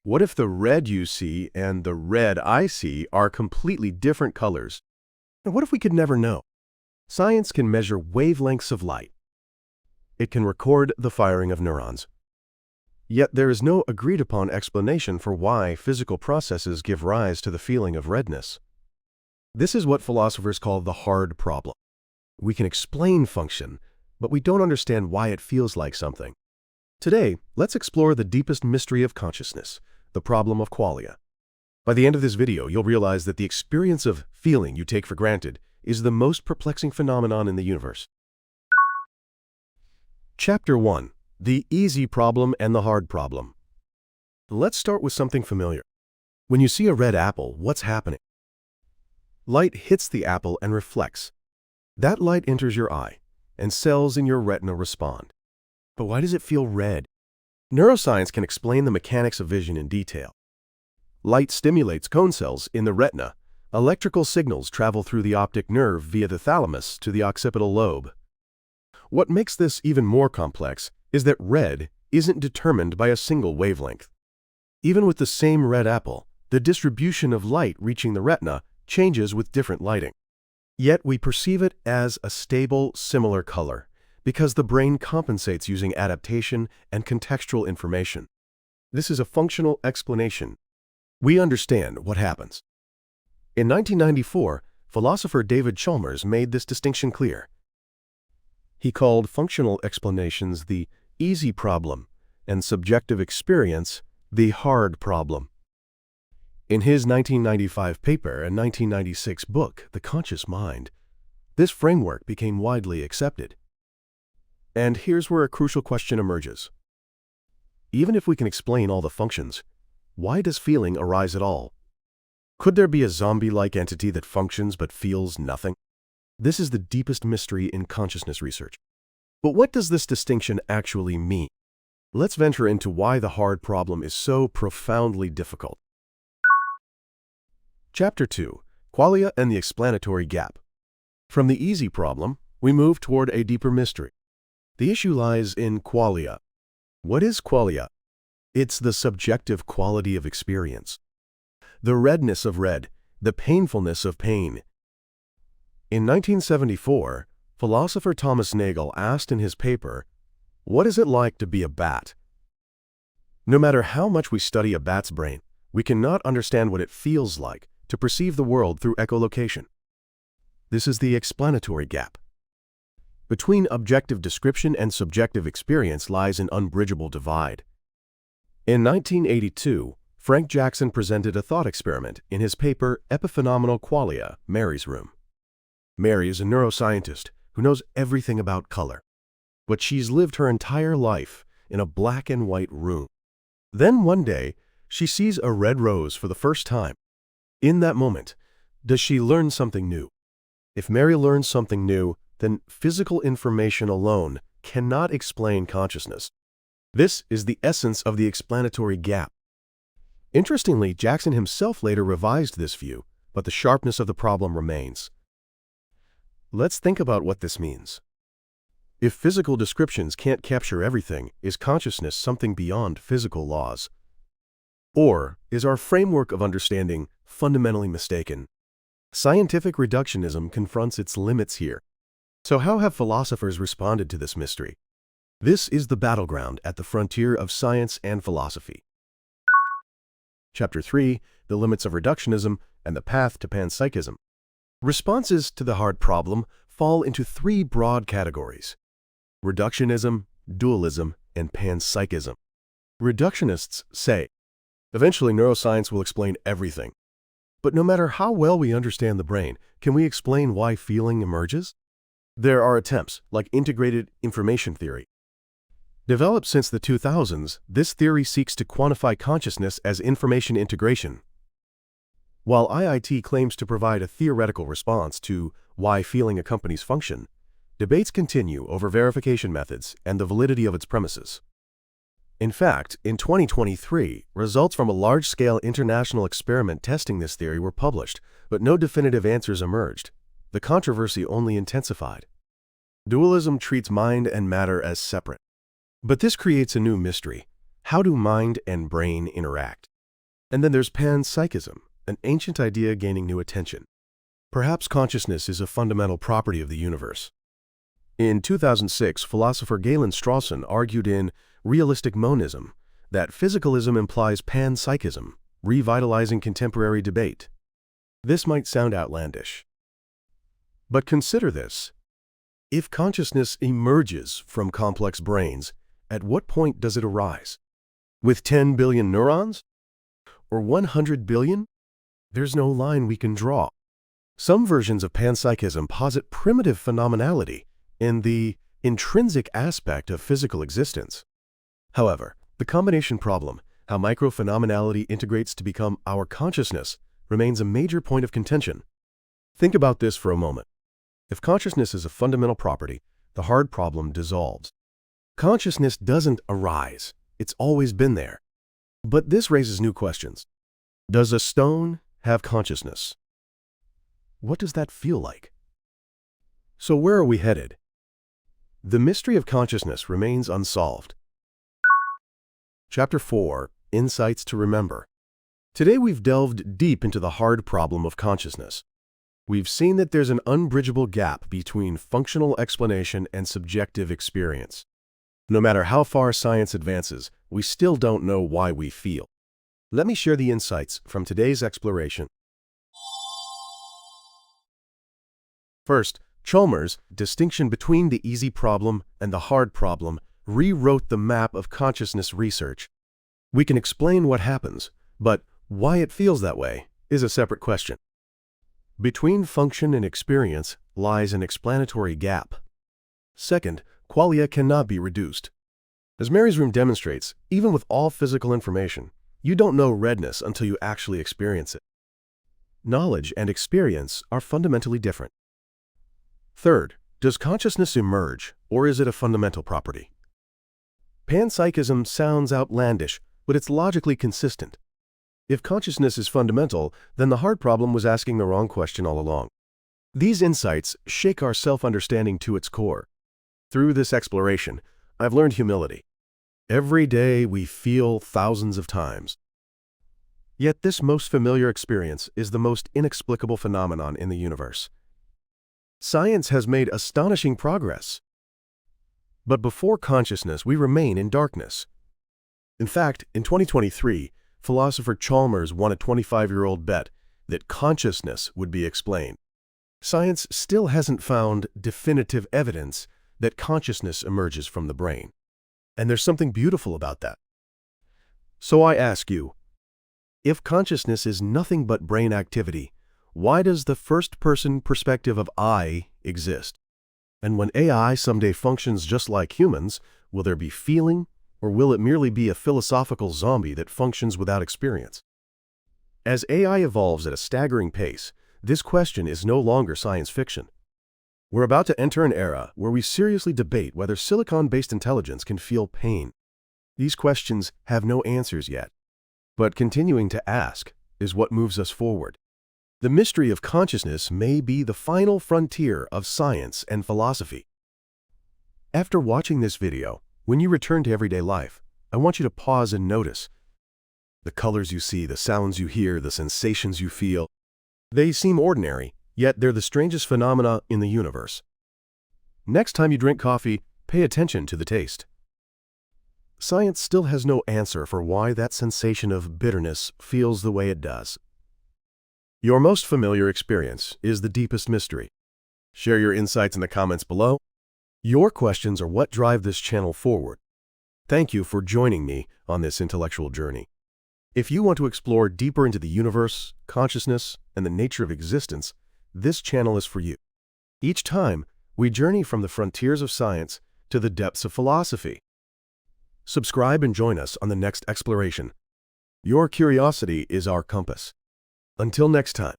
What if the red you see and the red I see are completely different colors? And what if we could never know? Science can measure wavelengths of light. It can record the firing of neurons. Yet there is no agreed-upon explanation for why physical processes give rise to the feeling of redness. This is what philosophers call the hard problem. We can explain function, but we don't understand why it feels like something. Today, let's explore the deepest mystery of consciousness, the problem of qualia. By the end of this video, you'll realize that the experience of feeling you take for granted is the most perplexing phenomenon in the universe. Chapter 1. The easy problem and the hard problem. Let's start with something familiar. When you see a red apple, what's happening? Light hits the apple and reflects. That light enters your eye, and cells in your retina respond. But why does it feel red? Neuroscience can explain the mechanics of vision in detail. Light stimulates cone cells in the retina. Electrical signals travel through the optic nerve via the thalamus to the occipital lobe. What makes this even more complex is that red isn't determined by a single wavelength. Even with the same red apple, the distribution of light reaching the retina changes with different lighting. Yet we perceive it as a stable, similar color, because the brain compensates using adaptation and contextual information. This is a functional explanation. We understand what happens. In 1994, philosopher David Chalmers made this distinction clear. He called functional explanations the easy problem and subjective experience the hard problem. In his 1995 paper and 1996 book, The Conscious Mind, this framework became widely accepted. And here's where a crucial question emerges. Even if we can explain all the functions, why does feeling arise at all? Could there be a zombie-like entity that functions but feels nothing? This is the deepest mystery in consciousness research. But what does this distinction actually mean? Let's venture into why the hard problem is so profoundly difficult. Chapter 2. Qualia and the explanatory gap. From the easy problem, we move toward a deeper mystery. The issue lies in qualia. What is qualia? It's the subjective quality of experience. The redness of red, the painfulness of pain. In 1974, philosopher Thomas Nagel asked in his paper, "What is it like to be a bat?" No matter how much we study a bat's brain, we cannot understand what it feels like to perceive the world through echolocation. This is the explanatory gap. Between objective description and subjective experience lies an unbridgeable divide. In 1982, Frank Jackson presented a thought experiment in his paper Epiphenomenal Qualia, Mary's Room. Mary is a neuroscientist who knows everything about color, but she's lived her entire life in a black and white room. Then one day, she sees a red rose for the first time. In that moment, does she learn something new? If Mary learns something new, then physical information alone cannot explain consciousness. This is the essence of the explanatory gap. Interestingly, Jackson himself later revised this view, but the sharpness of the problem remains. Let's think about what this means. If physical descriptions can't capture everything, is consciousness something beyond physical laws? Or is our framework of understanding fundamentally mistaken? Scientific reductionism confronts its limits here. So how have philosophers responded to this mystery? This is the battleground at the frontier of science and philosophy. Chapter 3. The limits of reductionism and the path to panpsychism. Responses to the hard problem fall into three broad categories: reductionism, dualism, and panpsychism. Reductionists say, eventually neuroscience will explain everything. But no matter how well we understand the brain, can we explain why feeling emerges? There are attempts, like integrated information theory. Developed since the 2000s, this theory seeks to quantify consciousness as information integration. While IIT claims to provide a theoretical response to why feeling accompanies function, debates continue over verification methods and the validity of its premises. In fact, in 2023, results from a large-scale international experiment testing this theory were published, but no definitive answers emerged. The controversy only intensified. Dualism treats mind and matter as separate. But this creates a new mystery. How do mind and brain interact? And then there's panpsychism, an ancient idea gaining new attention. Perhaps consciousness is a fundamental property of the universe. In 2006, philosopher Galen Strawson argued in Realistic Monism that physicalism implies panpsychism, revitalizing contemporary debate. This might sound outlandish. But consider this. If consciousness emerges from complex brains, at what point does it arise? With 10 billion neurons? Or 100 billion? There's no line we can draw. Some versions of panpsychism posit primitive phenomenality in the intrinsic aspect of physical existence. However, the combination problem, how microphenomenality integrates to become our consciousness, remains a major point of contention. Think about this for a moment. If consciousness is a fundamental property, the hard problem dissolves. Consciousness doesn't arise. It's always been there. But this raises new questions. Does a stone have consciousness? What does that feel like? So where are we headed? The mystery of consciousness remains unsolved. Chapter 4, Insights to Remember. Today we've delved deep into the hard problem of consciousness. We've seen that there's an unbridgeable gap between functional explanation and subjective experience. No matter how far science advances, we still don't know why we feel. Let me share the insights from today's exploration. First, Chalmers' distinction between the easy problem and the hard problem rewrote the map of consciousness research. We can explain what happens, but why it feels that way is a separate question. Between function and experience lies an explanatory gap. Second, qualia cannot be reduced. As Mary's room demonstrates, even with all physical information, you don't know redness until you actually experience it. Knowledge and experience are fundamentally different. Third, does consciousness emerge, or is it a fundamental property? Panpsychism sounds outlandish, but it's logically consistent. If consciousness is fundamental, then the hard problem was asking the wrong question all along. These insights shake our self-understanding to its core. Through this exploration, I've learned humility. Every day we feel thousands of times. Yet this most familiar experience is the most inexplicable phenomenon in the universe. Science has made astonishing progress. But before consciousness, we remain in darkness. In fact, in 2023, philosopher Chalmers won a 25-year-old bet that consciousness would be explained. Science still hasn't found definitive evidence that consciousness emerges from the brain. And there's something beautiful about that. So I ask you, if consciousness is nothing but brain activity, why does the first-person perspective of I exist? And when AI someday functions just like humans, will there be feeling, or will it merely be a philosophical zombie that functions without experience? As AI evolves at a staggering pace, this question is no longer science fiction. We're about to enter an era where we seriously debate whether silicon-based intelligence can feel pain. These questions have no answers yet, but continuing to ask is what moves us forward. The mystery of consciousness may be the final frontier of science and philosophy. After watching this video, when you return to everyday life, I want you to pause and notice the colors you see, the sounds you hear, the sensations you feel. They seem ordinary, yet they're the strangest phenomena in the universe. Next time you drink coffee, pay attention to the taste. Science still has no answer for why that sensation of bitterness feels the way it does. Your most familiar experience is the deepest mystery. Share your insights in the comments below. Your questions are what drive this channel forward. Thank you for joining me on this intellectual journey. If you want to explore deeper into the universe, consciousness, and the nature of existence, this channel is for you. Each time, we journey from the frontiers of science to the depths of philosophy. Subscribe and join us on the next exploration. Your curiosity is our compass. Until next time.